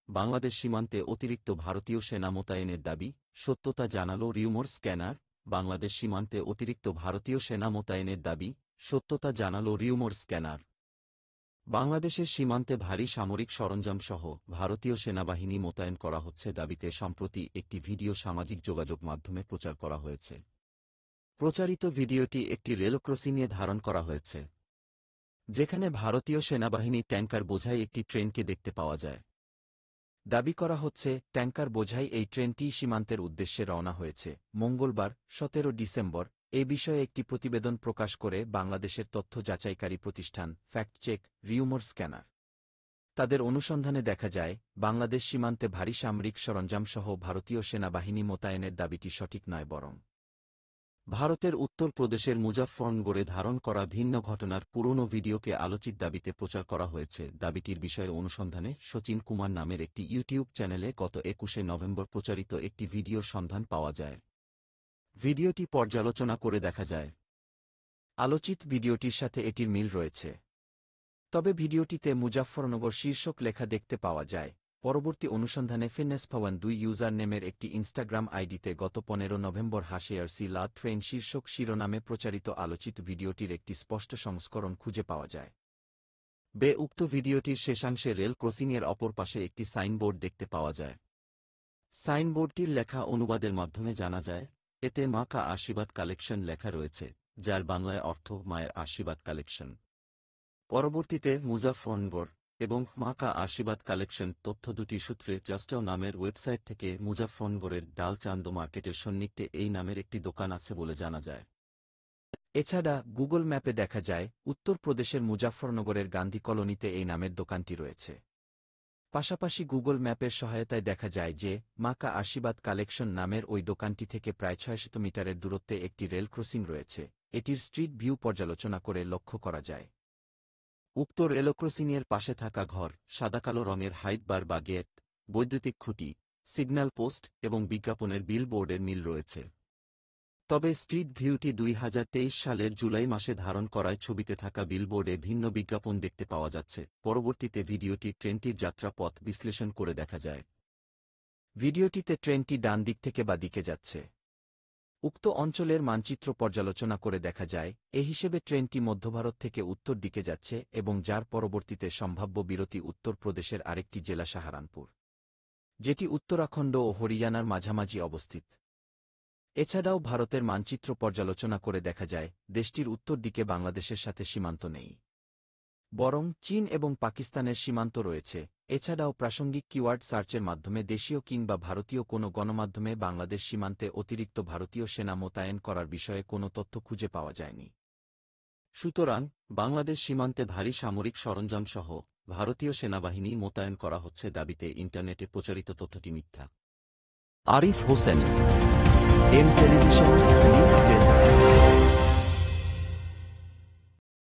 বাংলাদেশ সীমান্তে অতিরিক্ত ভারতীয় সেনা মোতায়েনের দাবি, সত্যতা জানাল রিউমর স্ক্যানার। বাংলাদেশ সীমান্তে অতিরিক্ত ভারতীয় সেনা মোতায়েনের দাবি, সত্যতা জানাল রিউমর স্ক্যানার। বাংলাদেশের সীমান্তে ভারী সামরিক সরঞ্জামসহ ভারতীয় সেনাবাহিনী মোতায়েন করা হচ্ছে দাবিতে সম্প্রতি একটি ভিডিও সামাজিক যোগাযোগ মাধ্যমে প্রচার করা হয়েছে। প্রচারিত ভিডিওটি একটি রেল ক্রসিংয়ে ধারণ করা হয়েছে, যেখানে ভারতীয় সেনাবাহিনী ট্যাঙ্কার বোঝাই একটি ট্রেনকে দেখতে পাওয়া যায়। দাবি করা হচ্ছে, ট্যাঙ্কার বোঝাই এই ট্রেনটি সীমান্তের উদ্দেশ্যে রওনা হয়েছে। মঙ্গলবার 17 ডিসেম্বর এ বিষয়ে একটি প্রতিবেদন প্রকাশ করে বাংলাদেশের তথ্য যাচাইকারী প্রতিষ্ঠান ফ্যাক্ট চেক রিউমর স্ক্যানার। তাদের অনুসন্ধানে দেখা যায়, বাংলাদেশ সীমান্তে ভারী সামরিক সরঞ্জামসহ ভারতীয় সেনাবাহিনী মোতায়েনের দাবিটি সঠিক নয়, বরং ভারতের উত্তর প্রদেশের মুজাফফরনগরে ধারণ করা ভিন্ন ঘটনার পুরনো ভিডিওকে আলোচিত দাবিতে প্রচার করা হয়েছে। দাবিটির বিষয়ে অনুসন্ধানে শচীন কুমার নামের একটি ইউটিউব চ্যানেলে গত 21 নভেম্বর প্রচারিত একটি ভিডিওর সন্ধান পাওয়া যায়। ভিডিওটি পর্যালোচনা করে দেখা যায়, আলোচিত ভিডিওটির সাথে এটির মিল রয়েছে। তবে ভিডিওটিতে মুজাফফরনগর শীর্ষক লেখা দেখতে পাওয়া যায়। পরবর্তী অনুসন্ধানে ফিটনেসভবন 2 ইউজার নেমের একটি ইনস্টাগ্রাম আইডিতে গত 15 নভেম্বর হাসিয়ারসি লা ট্রেন শীর্ষক শিরোনামে প্রচারিত আলোচিত ভিডিওটির একটি স্পষ্ট সংস্করণ খুঁজে পাওয়া যায়। উক্ত ভিডিওটির শেষাংশে রেল ক্রসিংয়ের অপর পাশে একটি সাইনবোর্ড দেখতে পাওয়া যায়। সাইনবোর্ডটির লেখা অনুবাদের মাধ্যমে জানা যায়, এতে মা কা আশীর্বাদ কালেকশন লেখা রয়েছে, যার বাংলায় অর্থ মায়ের আশীর্বাদ কালেকশন। পরবর্তীতে মুজাফফরনগর এবং মা কা আশীর্বাদ কালেকশন তথ্য দুটি সূত্রে জাস্টাও নামের ওয়েবসাইট থেকে মুজাফফরনগরের ডালচান্দ মার্কেটের সন্নিকটে এই নামের একটি দোকান আছে বলে জানা যায়। এছাড়া গুগল ম্যাপে দেখা যায়, উত্তরপ্রদেশের মুজাফফরনগরের গান্ধী কলোনিতে এই নামের দোকানটি রয়েছে। পাশাপাশি গুগল ম্যাপের সহায়তায় দেখা যায় যে, মা কা আশীর্বাদ কালেকশন নামের ওই দোকানটি থেকে প্রায় 600 মিটারের দূরত্বে একটি রেল ক্রসিং রয়েছে। এটির স্ট্রিট ভিউ পর্যালোচনা করে লক্ষ্য করা যায়, উক্ত রেল ক্রসিংয়ের পাশে থাকা ঘর সাদা-কালো রঙের হাইট-বার বা গেট, বৈদ্যুতিক খুঁটি, সিগন্যাল পোস্ট এবং বিজ্ঞাপনের বিলবোর্ডের মিল রয়েছে। তবে স্ট্রিট ভিউটি 2023 সালের জুলাই মাসে ধারণ করায় ছবিতে থাকা বিলবোর্ডে ভিন্ন বিজ্ঞাপন দেখতে পাওয়া যাচ্ছে। পরবর্তীতে ভিডিওটি ট্রেনটির যাত্রাপথ বিশ্লেষণ করে দেখা যায়। ভিডিওটিতে ট্রেনটি ডান দিক থেকে বা দিকে যাচ্ছে। উক্ত অঞ্চলের মানচিত্র পর্যালোচনা করে দেখা যায়, এ হিসেবে ট্রেনটি মধ্যভারত থেকে উত্তর দিকে যাচ্ছে এবং যার পরবর্তীতে সম্ভাব্য বিরতি উত্তরপ্রদেশের আরেকটি জেলা সাহারানপুর, যেটি উত্তরাখণ্ড ও হরিয়ানার মাঝামাঝি অবস্থিত। এছাড়াও ভারতের মানচিত্র পর্যালোচনা করে দেখা যায়, দেশটির উত্তর দিকে বাংলাদেশের সাথে সীমান্ত নেই, বরং চীন এবং পাকিস্তানের সীমান্ত রয়েছে। এছাড়াও প্রাসঙ্গিক কিওয়ার্ড সার্চের মাধ্যমে দেশীয় কিংবা ভারতীয় কোনো গণমাধ্যমে বাংলাদেশ সীমান্তে অতিরিক্ত ভারতীয় সেনা মোতায়েন করার বিষয়ে কোনো তথ্য খুঁজে পাওয়া যায়নি। সুতরাং বাংলাদেশ সীমান্তে ভারী সামরিক সরঞ্জামসহ ভারতীয় সেনাবাহিনী মোতায়েন করা হচ্ছে দাবিতে ইন্টারনেটে প্রচারিত তথ্যটি মিথ্যা। Arif Hossain, M television news desk.